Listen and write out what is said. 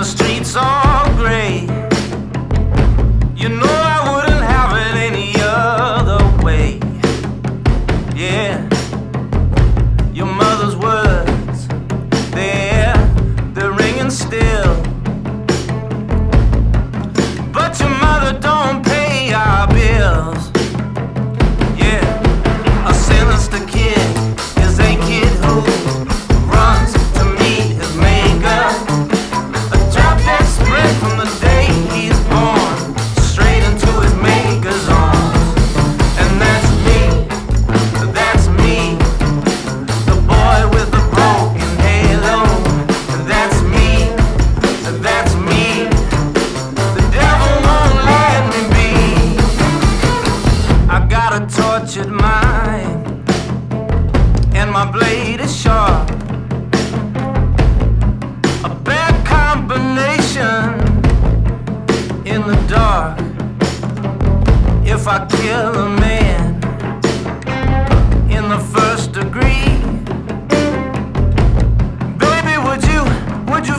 the streets all gray. You know I wouldn't have it any other way. Yeah, your mother's words, they're ringing still. But your mother don't pay our bills. Yeah, a sinister kid is a kid who runs to meet his maker. A drop dead spread from the day he's born, straight into his maker's arms. And that's me, the boy with the broken halo. That's me, the devil won't let me be. I got a tortured mind, and my blade is sharp. A bad combination in the dark. If I kill a man in the first degree, baby, would you